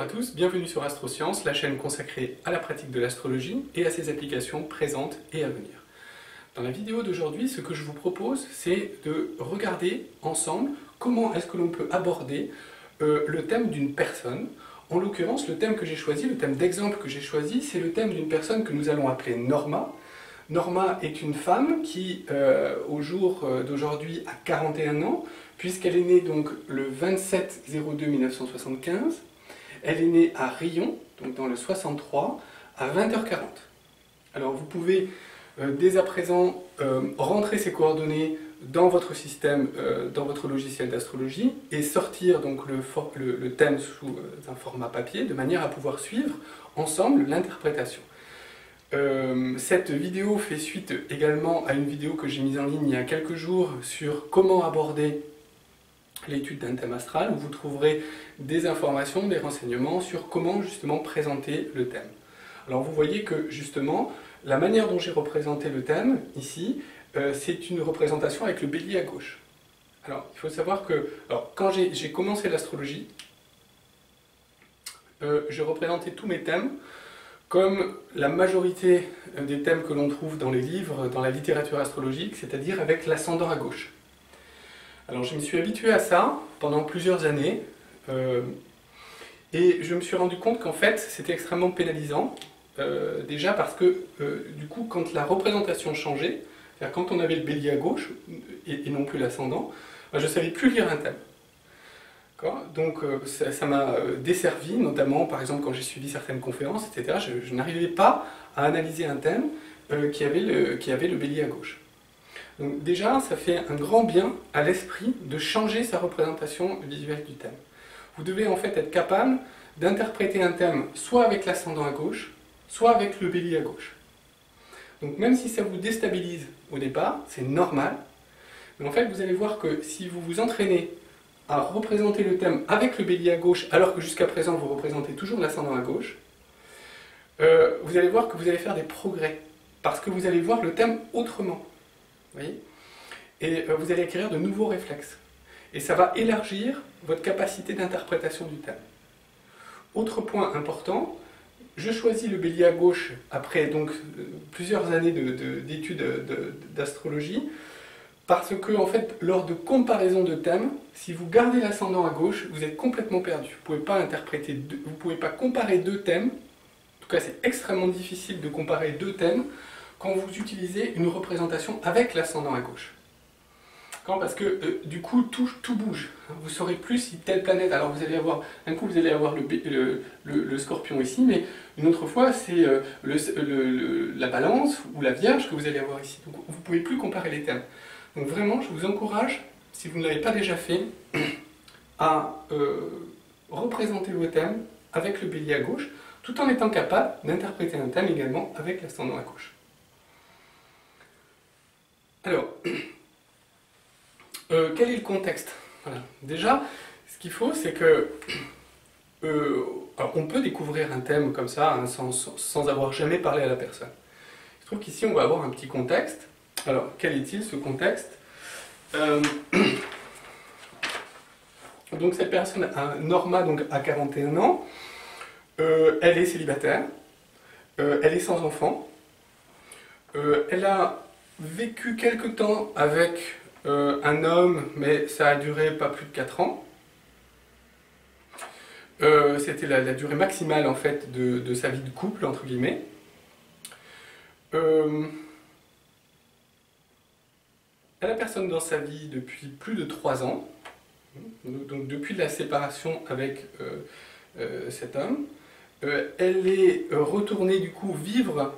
Bonjour à tous, bienvenue sur Astrosciences, la chaîne consacrée à la pratique de l'astrologie et à ses applications présentes et à venir. Dans la vidéo d'aujourd'hui, ce que je vous propose, c'est de regarder ensemble comment est-ce que l'on peut aborder le thème d'une personne. En l'occurrence, le thème que j'ai choisi, le thème d'exemple que j'ai choisi, c'est le thème d'une personne que nous allons appeler Norma. Norma est une femme qui, au jour d'aujourd'hui, a 41 ans, puisqu'elle est née donc le 27/02/1975. Elle est née à Rion, donc dans le 63, à 20h40. Alors vous pouvez dès à présent rentrer ces coordonnées dans votre système, dans votre logiciel d'astrologie, et sortir donc le thème sous un format papier, de manière à pouvoir suivre ensemble l'interprétation. Cette vidéo fait suite également à une vidéo que j'ai mise en ligne il y a quelques jours sur comment aborder l'étude d'un thème astral, où vous trouverez des informations, des renseignements sur comment justement présenter le thème. Alors vous voyez que justement, la manière dont j'ai représenté le thème ici, c'est une représentation avec le bélier à gauche. Alors il faut savoir que quand j'ai commencé l'astrologie, je représentais tous mes thèmes comme la majorité des thèmes que l'on trouve dans les livres, dans la littérature astrologique, c'est-à-dire avec l'ascendant à gauche. Alors je me suis habitué à ça pendant plusieurs années, et je me suis rendu compte qu'en fait c'était extrêmement pénalisant, déjà parce que du coup quand la représentation changeait, c'est-à-dire quand on avait le bélier à gauche et non plus l'ascendant, je ne savais plus lire un thème. Donc ça m'a desservi, notamment par exemple quand j'ai suivi certaines conférences, etc. Je n'arrivais pas à analyser un thème qui avait le bélier à gauche. Donc déjà, ça fait un grand bien à l'esprit de changer sa représentation visuelle du thème. Vous devez en fait être capable d'interpréter un thème soit avec l'ascendant à gauche, soit avec le bélier à gauche. Donc même si ça vous déstabilise au départ, c'est normal, mais en fait vous allez voir que si vous vous entraînez à représenter le thème avec le bélier à gauche, alors que jusqu'à présent vous représentez toujours l'ascendant à gauche, vous allez voir que vous allez faire des progrès, parce que vous allez voir le thème autrement. Voyez, et vous allez acquérir de nouveaux réflexes. Et ça va élargir votre capacité d'interprétation du thème. Autre point important, je choisis le bélier à gauche après donc plusieurs années d'études d'astrologie, parce que en fait, lors de comparaison de thèmes, si vous gardez l'ascendant à gauche, vous êtes complètement perdu. Vous ne pouvez pas vous pouvez pas comparer deux thèmes. En tout cas, c'est extrêmement difficile de comparer deux thèmes quand vous utilisez une représentation avec l'ascendant à gauche. Parce que du coup, tout bouge. Vous saurez plus si telle planète... Alors vous allez avoir, un coup vous allez avoir le scorpion ici, mais une autre fois c'est la balance ou la vierge que vous allez avoir ici. Donc vous ne pouvez plus comparer les thèmes. Donc vraiment, je vous encourage, si vous ne l'avez pas déjà fait, à représenter vos thèmes avec le bélier à gauche, tout en étant capable d'interpréter un thème également avec l'ascendant à gauche. Alors, quel est le contexte? Voilà. Déjà, ce qu'il faut, c'est que on peut découvrir un thème comme ça hein, sans avoir jamais parlé à la personne. Je trouve qu'ici, on va avoir un petit contexte. Alors, quel est-il, ce contexte? Donc, cette personne, Norma, donc, a 41 ans. Elle est célibataire. Elle est sans enfant. Elle a vécu quelque temps avec un homme, mais ça a duré pas plus de 4 ans. C'était la durée maximale en fait de sa vie de couple, entre guillemets. Elle a personne dans sa vie depuis plus de 3 ans, donc depuis la séparation avec cet homme. Elle est retournée du coup vivre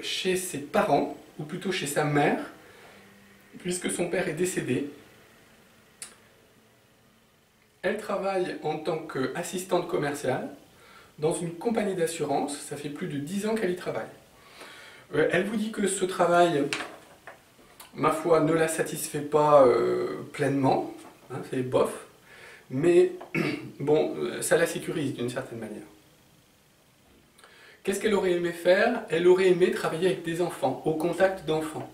chez ses parents, ou plutôt chez sa mère, puisque son père est décédé. Elle travaille en tant qu'assistante commerciale dans une compagnie d'assurance. Ça fait plus de 10 ans qu'elle y travaille. Elle vous dit que ce travail, ma foi, ne la satisfait pas pleinement, hein, c'est bof, mais bon, ça la sécurise d'une certaine manière. Qu'est-ce qu'elle aurait aimé faire? Elle aurait aimé travailler avec des enfants, au contact d'enfants,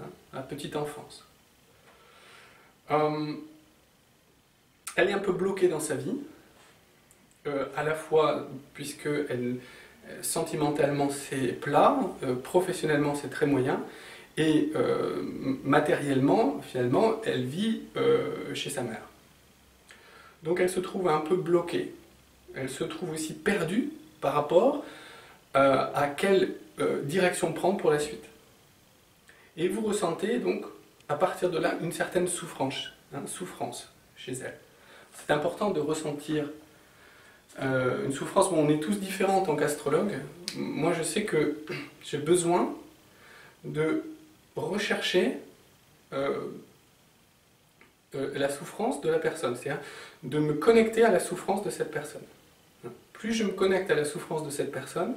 hein, à petite enfance. Elle est un peu bloquée dans sa vie. à la fois puisque sentimentalement c'est plat, professionnellement c'est très moyen, et matériellement, finalement, elle vit chez sa mère. Donc elle se trouve un peu bloquée. Elle se trouve aussi perdue par rapport à quelle direction prendre pour la suite. Et vous ressentez donc, à partir de là, une certaine souffrance, souffrance chez elle. C'est important de ressentir une souffrance. Bon, on est tous différents en tant qu'astrologue. Moi, je sais que j'ai besoin de rechercher la souffrance de la personne, c'est-à-dire de me connecter à la souffrance de cette personne. Plus je me connecte à la souffrance de cette personne,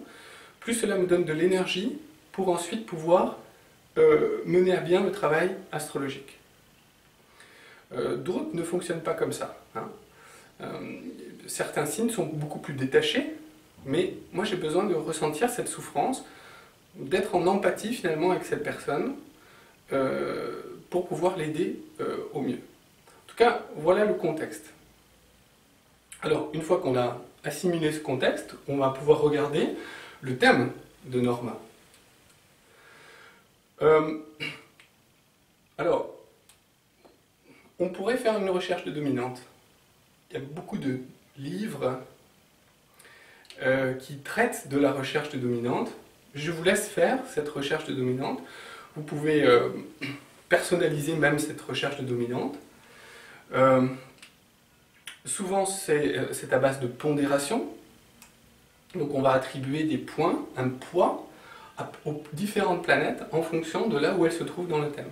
plus cela me donne de l'énergie pour ensuite pouvoir mener à bien le travail astrologique. D'autres ne fonctionnent pas comme ça. Certains signes sont beaucoup plus détachés, mais moi j'ai besoin de ressentir cette souffrance, d'être en empathie finalement avec cette personne pour pouvoir l'aider au mieux. En tout cas, voilà le contexte. Alors, une fois qu'on a assimilé ce contexte, on va pouvoir regarder le thème de Norma. Alors, on pourrait faire une recherche de dominante. Il y a beaucoup de livres qui traitent de la recherche de dominante. Je vous laisse faire cette recherche de dominante. Vous pouvez personnaliser même cette recherche de dominante. Souvent, c'est à base de pondération. Donc, on va attribuer des points, un poids, aux différentes planètes en fonction de là où elles se trouvent dans le thème.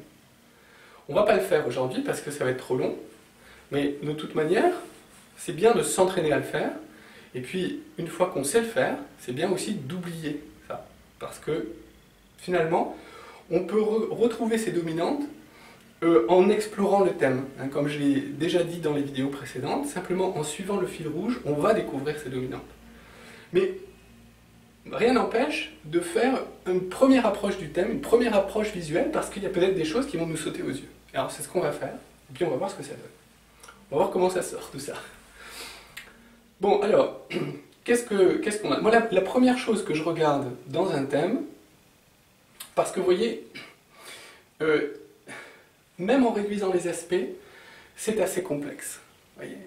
On ne va pas le faire aujourd'hui parce que ça va être trop long. Mais de toute manière, c'est bien de s'entraîner à le faire. Et puis, une fois qu'on sait le faire, c'est bien aussi d'oublier ça. Parce que, finalement, on peut retrouver ces dominantes en explorant le thème. Comme je l'ai déjà dit dans les vidéos précédentes, simplement en suivant le fil rouge, on va découvrir ces dominantes. Mais rien n'empêche de faire une première approche du thème, une première approche visuelle, parce qu'il y a peut-être des choses qui vont nous sauter aux yeux. Alors c'est ce qu'on va faire, et puis on va voir ce que ça donne. On va voir comment ça sort tout ça. Bon, alors, qu'est-ce qu'on a? Moi, la première chose que je regarde dans un thème, parce que vous voyez, même en réduisant les aspects, c'est assez complexe.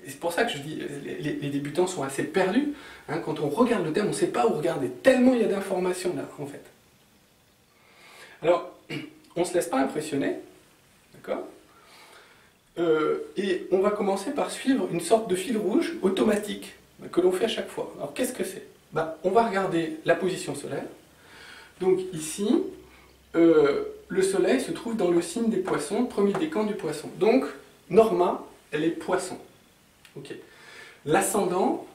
C'est pour ça que je dis les débutants sont assez perdus. Quand on regarde le thème, on ne sait pas où regarder, tellement il y a d'informations là, en fait. Alors, on ne se laisse pas impressionner, d'accord? Et on va commencer par suivre une sorte de fil rouge automatique que l'on fait à chaque fois. Alors, qu'est-ce que c'est? On va regarder la position solaire. Donc ici, le soleil se trouve dans le signe des poissons, le premier décan du poisson. Donc, Norma, elle est poisson. Okay. L'ascendant,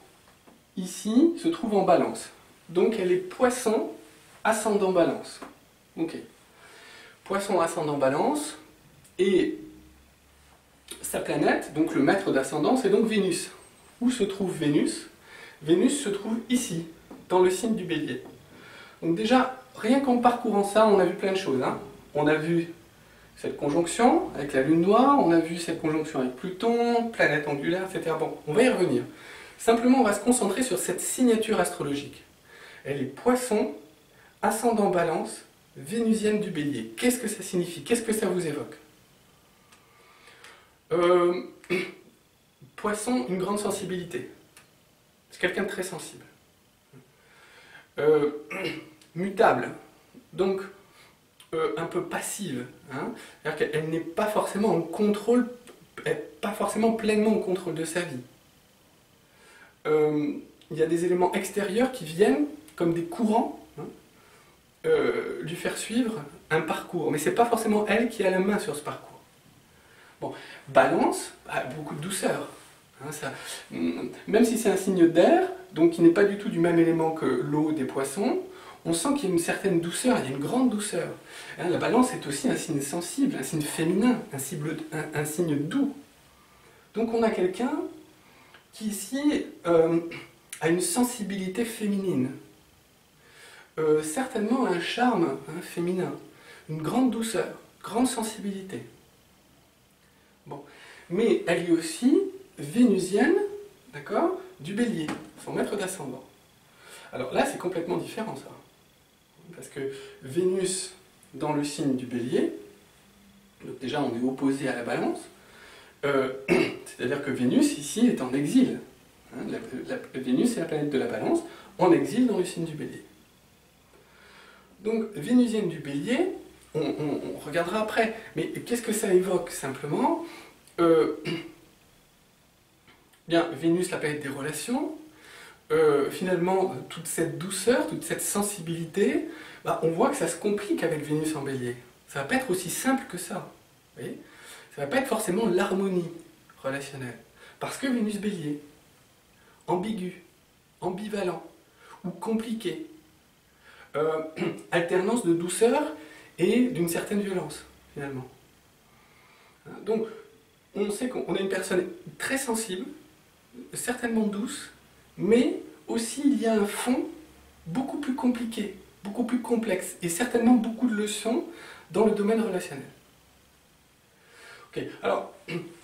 ici, se trouve en balance. Donc, elle est poisson, ascendant balance. Ok. Poisson, ascendant balance. Et sa planète, donc le maître d'ascendant, c'est donc Vénus. Où se trouve Vénus? Vénus se trouve ici, dans le signe du Bélier. Donc déjà, rien qu'en parcourant ça, on a vu plein de choses. On a vu cette conjonction avec la Lune noire, on a vu cette conjonction avec Pluton, planète angulaire, etc. Bon, on va y revenir. Simplement, on va se concentrer sur cette signature astrologique. Elle est Poisson, ascendant Balance, vénusienne du Bélier. Qu'est-ce que ça signifie? Qu'est-ce que ça vous évoque? Poisson, une grande sensibilité. C'est quelqu'un de très sensible. Mutable. Donc, un peu passive. C'est-à-dire qu'elle n'est pas forcément en contrôle, pas forcément pleinement en contrôle de sa vie. Il y a des éléments extérieurs qui viennent, comme des courants, lui faire suivre un parcours. Mais ce n'est pas forcément elle qui a la main sur ce parcours. Bon, Balance a beaucoup de douceur. Même si c'est un signe d'air, donc qui n'est pas du tout du même élément que l'eau des poissons, on sent qu'il y a une certaine douceur, il y a une grande douceur. La balance est aussi un signe sensible, un signe féminin, un signe doux. Donc on a quelqu'un qui ici a une sensibilité féminine, certainement un charme féminin, une grande douceur, grande sensibilité. Bon. Mais elle est aussi vénusienne d'accord, du Bélier, son maître d'ascendant. Alors là, c'est complètement différent, ça. Parce que Vénus, dans le signe du Bélier, donc déjà, on est opposé à la Balance, c'est-à-dire que Vénus, ici, est en exil. Hein, Vénus est la planète de la Balance, en exil dans le signe du Bélier. Donc, vénusienne du Bélier, on regardera après. Mais qu'est-ce que ça évoque, simplement bien, Vénus, la planète des relations, finalement, toute cette douceur, toute cette sensibilité, bah, on voit que ça se complique avec Vénus en Bélier. Ça ne va pas être aussi simple que ça. Vous voyez, ça ne va pas être forcément l'harmonie relationnelle. Parce que Vénus Bélier, ambigu, ambivalent ou compliqué, alternance de douceur et d'une certaine violence, finalement. Donc, on sait qu'on a une personne très sensible, certainement douce, mais aussi il y a un fond beaucoup plus compliqué, beaucoup plus complexe, et certainement beaucoup de leçons dans le domaine relationnel. Ok, alors,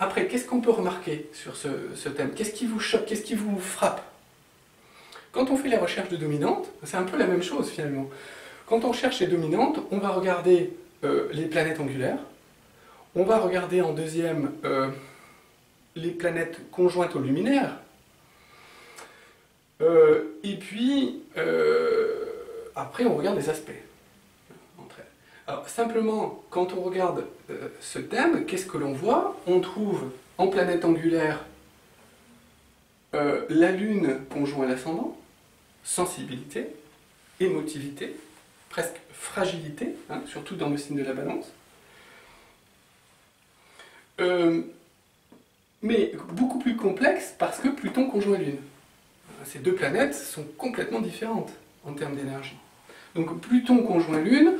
après, qu'est-ce qu'on peut remarquer sur ce thème? Qu'est-ce qui vous choque? Qu'est-ce qui vous frappe? Quand on fait les recherches de dominantes, c'est un peu la même chose finalement. Quand on cherche les dominantes, on va regarder les planètes angulaires, on va regarder en deuxième les planètes conjointes aux luminaires, et puis après on regarde les aspects entre elles. Alors simplement, quand on regarde ce thème, qu'est-ce que l'on voit? On trouve en planète angulaire la Lune conjoint à l'ascendant, sensibilité, émotivité, presque fragilité, hein, surtout dans le signe de la Balance. Mais beaucoup plus complexe parce que Pluton conjoint Lune. Ces deux planètes sont complètement différentes en termes d'énergie. Donc Pluton conjoint Lune,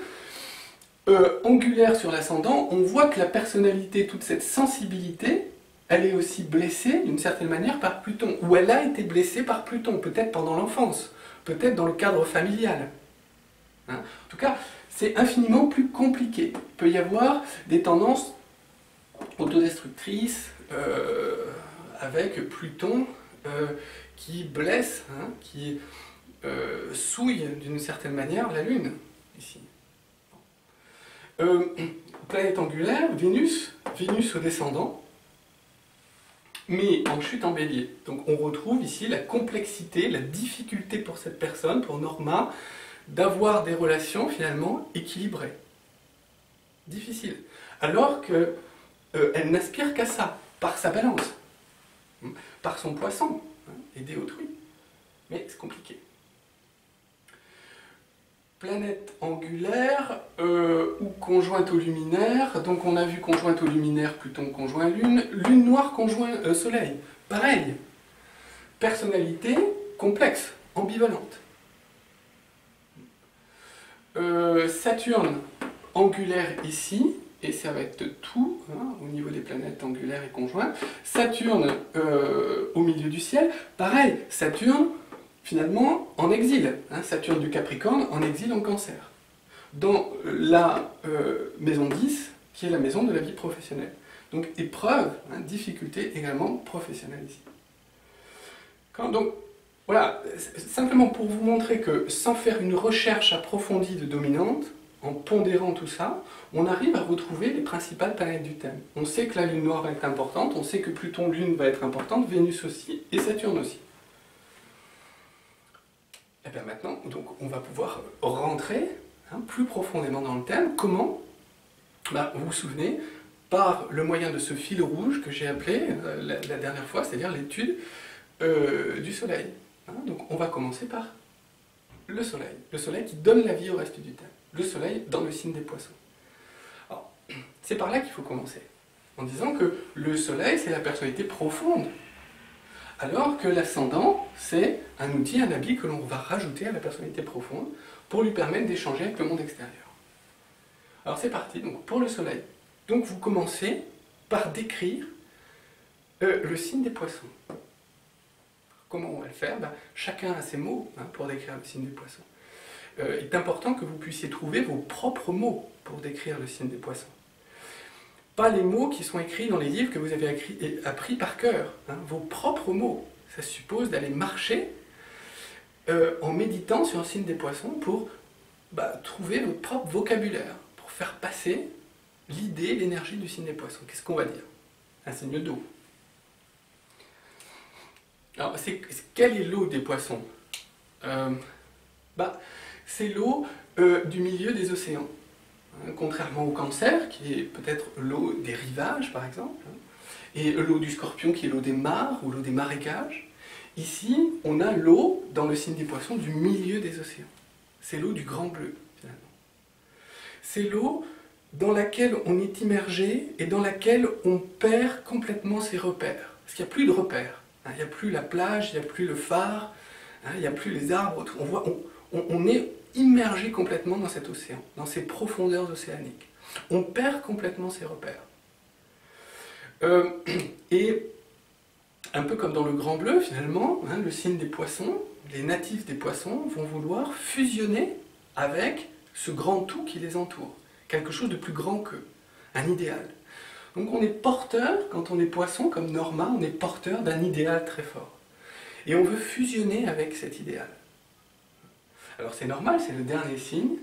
angulaire sur l'ascendant, on voit que la personnalité, toute cette sensibilité, elle est aussi blessée d'une certaine manière par Pluton, ou elle a été blessée par Pluton, peut-être pendant l'enfance, peut-être dans le cadre familial. Hein, en tout cas, c'est infiniment plus compliqué. Il peut y avoir des tendances autodestructrices avec Pluton qui blesse, hein, qui souille d'une certaine manière la Lune, ici. Planète angulaire, Vénus au descendant, mais en chute en Bélier. Donc on retrouve ici la complexité, la difficulté pour cette personne, pour Norma, d'avoir des relations finalement équilibrées. Difficile. Alors qu'elle n'aspire qu'à ça, par sa Balance, par son Poisson, hein, aider autrui. Mais c'est compliqué. Planète angulaire ou conjointe au luminaire. Donc on a vu conjointe au luminaire, Pluton conjoint Lune. Lune noire conjoint Soleil. Pareil. Personnalité complexe, ambivalente. Saturne angulaire ici, et ça va être tout, hein, au niveau des planètes angulaires et conjointes. Saturne au milieu du ciel. Pareil, Saturne finalement en exil, hein, Saturne du Capricorne en exil en Cancer, dans la maison 10, qui est la maison de la vie professionnelle. Donc épreuve, hein, difficulté également professionnelle ici. Donc voilà, simplement pour vous montrer que sans faire une recherche approfondie de dominante, en pondérant tout ça, on arrive à retrouver les principales planètes du thème. On sait que la Lune noire va être importante, on sait que Pluton-Lune va être importante, Vénus aussi, et Saturne aussi. Et bien maintenant, donc, on va pouvoir rentrer, hein, plus profondément dans le thème. Comment? Ben, vous vous souvenez, par le moyen de ce fil rouge que j'ai appelé la dernière fois, c'est-à-dire l'étude du Soleil. Hein, donc on va commencer par le Soleil qui donne la vie au reste du thème. Le Soleil dans le signe des Poissons. Alors, c'est par là qu'il faut commencer, en disant que le Soleil, c'est la personnalité profonde, alors que l'ascendant, c'est un outil, un habit que l'on va rajouter à la personnalité profonde pour lui permettre d'échanger avec le monde extérieur. Alors c'est parti, donc pour le Soleil. Donc vous commencez par décrire le signe des Poissons. Comment on va le faire? Ben, chacun a ses mots, hein, pour décrire le signe des Poissons. Il est important que vous puissiez trouver vos propres mots pour décrire le signe des Poissons. Pas les mots qui sont écrits dans les livres que vous avez appris par cœur, hein, vos propres mots. ça suppose d'aller marcher en méditant sur un signe des poissons pour trouver votre propre vocabulaire, pour faire passer l'idée, l'énergie du signe des poissons. Qu'est-ce qu'on va dire? Un signe d'eau. Alors, quelle est l'eau des poissons? C'est l'eau du milieu des océans. Contrairement au Cancer, qui est peut-être l'eau des rivages, par exemple, et l'eau du Scorpion, qui est l'eau des mares ou l'eau des marécages. Ici, on a l'eau, dans le signe des poissons, du milieu des océans. C'est l'eau du Grand Bleu, finalement. C'est l'eau dans laquelle on est immergé et dans laquelle on perd complètement ses repères. Parce qu'il n'y a plus de repères. Il n'y a plus la plage, il n'y a plus le phare, il n'y a plus les arbres. On est immergé complètement dans cet océan, dans ces profondeurs océaniques. On perd complètement ses repères. Et un peu comme dans le Grand Bleu, finalement, le signe des poissons, les natifs des poissons vont vouloir fusionner avec ce grand tout qui les entoure. Quelque chose de plus grand qu'eux, un idéal. Donc on est porteur, quand on est poisson, comme Norma, on est porteur d'un idéal très fort. Et on veut fusionner avec cet idéal. Alors c'est normal, c'est le dernier signe.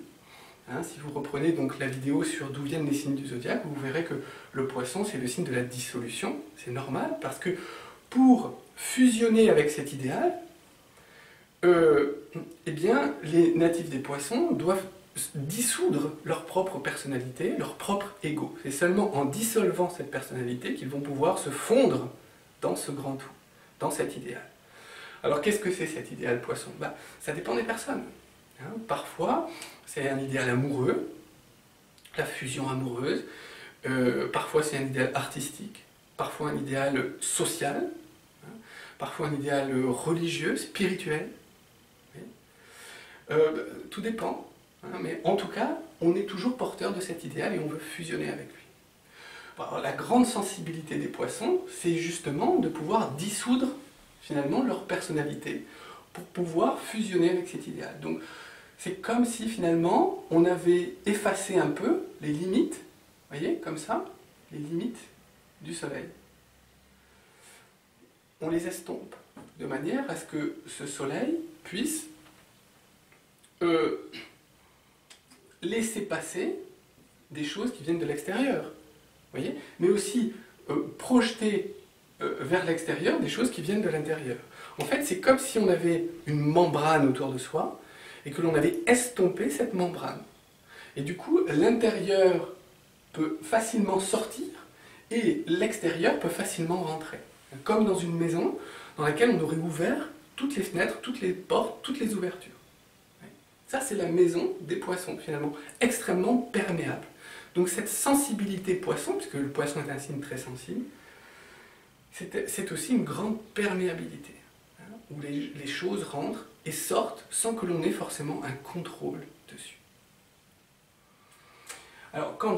Si vous reprenez donc la vidéo sur d'où viennent les signes du zodiaque, vous verrez que le poisson, c'est le signe de la dissolution. C'est normal, parce que pour fusionner avec cet idéal, les natifs des poissons doivent dissoudre leur propre personnalité, leur propre ego. C'est seulement en dissolvant cette personnalité qu'ils vont pouvoir se fondre dans ce grand tout, dans cet idéal. Alors qu'est-ce que c'est cet idéal poisson? Ça dépend des personnes. Parfois, c'est un idéal amoureux, la fusion amoureuse. Parfois, c'est un idéal artistique. Parfois, un idéal social. Parfois, un idéal religieux, spirituel. Tout dépend. Mais en tout cas, on est toujours porteur de cet idéal et on veut fusionner avec lui. Alors, la grande sensibilité des poissons, c'est justement de pouvoir dissoudre finalement leur personnalité pour pouvoir fusionner avec cet idéal. Donc, c'est comme si finalement on avait effacé un peu les limites, vous voyez, comme ça, les limites du soleil. On les estompe de manière à ce que ce soleil puisse laisser passer des choses qui viennent de l'extérieur, voyez, mais aussi projeter vers l'extérieur des choses qui viennent de l'intérieur. En fait, c'est comme si on avait une membrane autour de soi et que l'on avait estompé cette membrane. Et du coup, l'intérieur peut facilement sortir et l'extérieur peut facilement rentrer. Comme dans une maison dans laquelle on aurait ouvert toutes les fenêtres, toutes les portes, toutes les ouvertures. Ça, c'est la maison des poissons, finalement, extrêmement perméable. Donc cette sensibilité poisson, puisque le poisson est un signe très sensible, c'est aussi une grande perméabilité, où les choses rentrent et sortent sans que l'on ait forcément un contrôle dessus. Alors, quand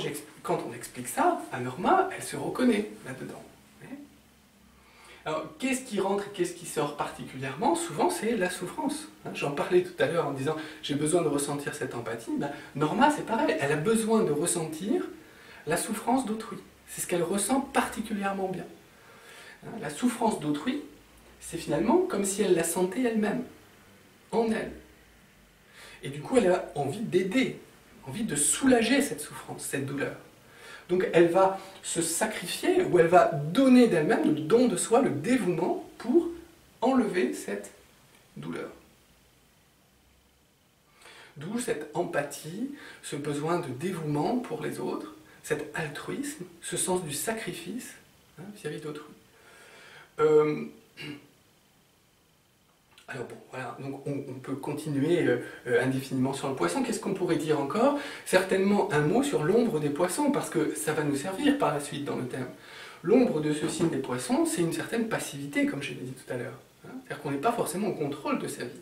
on explique ça à Norma, elle se reconnaît là-dedans. Alors, qu'est-ce qui rentre et qu'est-ce qui sort particulièrement? Souvent, c'est la souffrance. J'en parlais tout à l'heure en disant « j'ai besoin de ressentir cette empathie ». Norma, c'est pareil, elle a besoin de ressentir la souffrance d'autrui. C'est ce qu'elle ressent particulièrement bien. La souffrance d'autrui, c'est finalement comme si elle la sentait elle-même, en elle. Et du coup, elle a envie d'aider, envie de soulager cette souffrance, cette douleur. Donc elle va se sacrifier, ou elle va donner d'elle-même le don de soi, le dévouement, pour enlever cette douleur. D'où cette empathie, ce besoin de dévouement pour les autres, cet altruisme, ce sens du sacrifice vis-à-vis d'autrui. Alors bon, voilà, donc on peut continuer indéfiniment sur le poisson. Qu'est-ce qu'on pourrait dire encore? Certainement un mot sur l'ombre des poissons, parce que ça va nous servir par la suite dans le thème. L'ombre de ce signe des poissons, c'est une certaine passivité, comme je l'ai dit tout à l'heure. C'est-à-dire qu'on n'est pas forcément au contrôle de sa vie.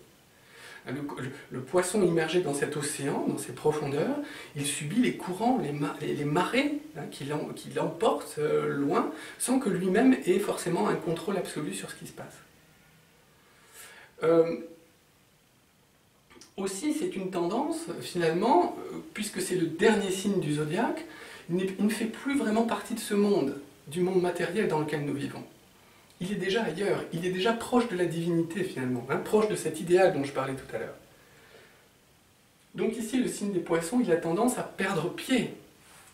Le poisson immergé dans cet océan, dans ses profondeurs, il subit les courants, les marées qui l'emportent loin, sans que lui-même ait forcément un contrôle absolu sur ce qui se passe. Aussi, c'est une tendance, finalement, puisque c'est le dernier signe du zodiaque, il ne fait plus vraiment partie de ce monde, du monde matériel dans lequel nous vivons. il est déjà ailleurs, il est déjà proche de la divinité finalement, hein, proche de cet idéal dont je parlais tout à l'heure. Donc ici, le signe des poissons, il a tendance à perdre pied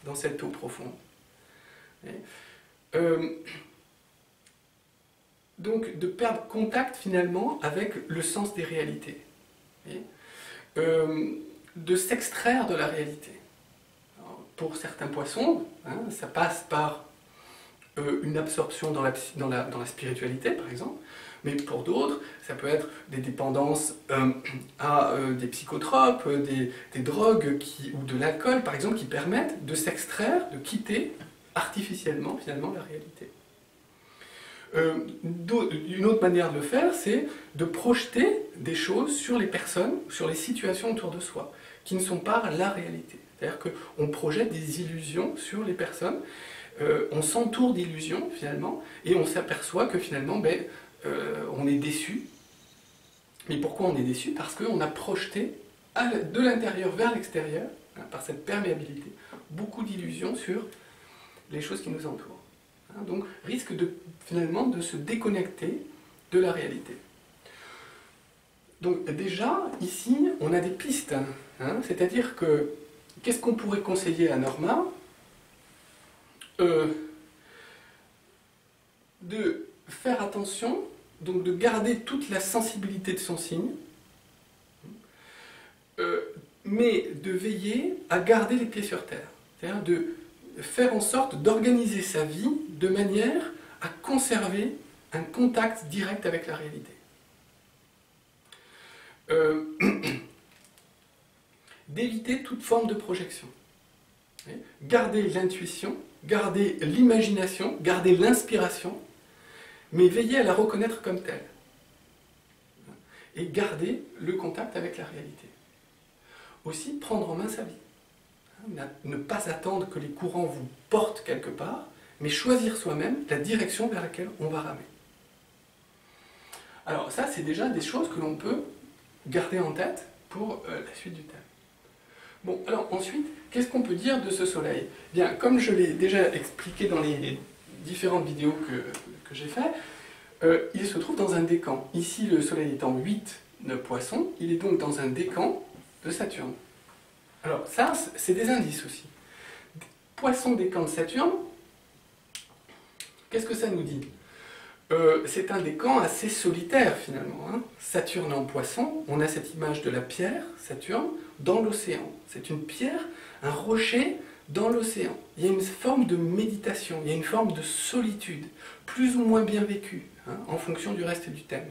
dans cette eau profonde. Donc de perdre contact finalement avec le sens des réalités. De s'extraire de la réalité. Alors, pour certains poissons, hein, ça passe par une absorption dans la spiritualité, par exemple, mais pour d'autres, ça peut être des dépendances à des psychotropes, des drogues ou de l'alcool, par exemple, qui permettent de s'extraire, de quitter artificiellement, finalement, la réalité. Une autre manière de le faire, c'est de projeter des choses sur les personnes, sur les situations autour de soi, qui ne sont pas la réalité. C'est-à-dire qu'on projette des illusions sur les personnes, on s'entoure d'illusions, finalement, et on s'aperçoit que, finalement, on est déçu. Mais pourquoi on est déçu? Parce qu'on a projeté de l'intérieur vers l'extérieur, hein, par cette perméabilité, beaucoup d'illusions sur les choses qui nous entourent. Hein, donc, risque finalement de se déconnecter de la réalité. Donc déjà, ici, on a des pistes. Hein, c'est-à-dire que, qu'est-ce qu'on pourrait conseiller à Norma? De faire attention, donc de garder toute la sensibilité de son signe, mais de veiller à garder les pieds sur terre. C'est-à-dire de faire en sorte d'organiser sa vie de manière à conserver un contact direct avec la réalité. D'éviter toute forme de projection. Garder l'intuition, garder l'imagination, garder l'inspiration, mais veiller à la reconnaître comme telle. Et garder le contact avec la réalité. Aussi, prendre en main sa vie. Ne pas attendre que les courants vous portent quelque part, mais choisir soi-même la direction vers laquelle on va ramer. Alors ça, c'est déjà des choses que l'on peut garder en tête pour la suite du thème. Bon, alors ensuite, qu'est-ce qu'on peut dire de ce soleil? Bien, comme je l'ai déjà expliqué dans les différentes vidéos que j'ai faites, il se trouve dans un décan. Ici, le soleil est en 8 de Poisson, il est donc dans un décan de Saturne. Alors ça, c'est des indices aussi. Poisson décan de Saturne, qu'est-ce que ça nous dit? C'est un décan assez solitaire finalement. Hein. Saturne en Poisson, on a cette image de la pierre, Saturne, dans l'océan. C'est une pierre, un rocher dans l'océan. Il y a une forme de méditation, il y a une forme de solitude, plus ou moins bien vécue, hein, en fonction du reste du thème.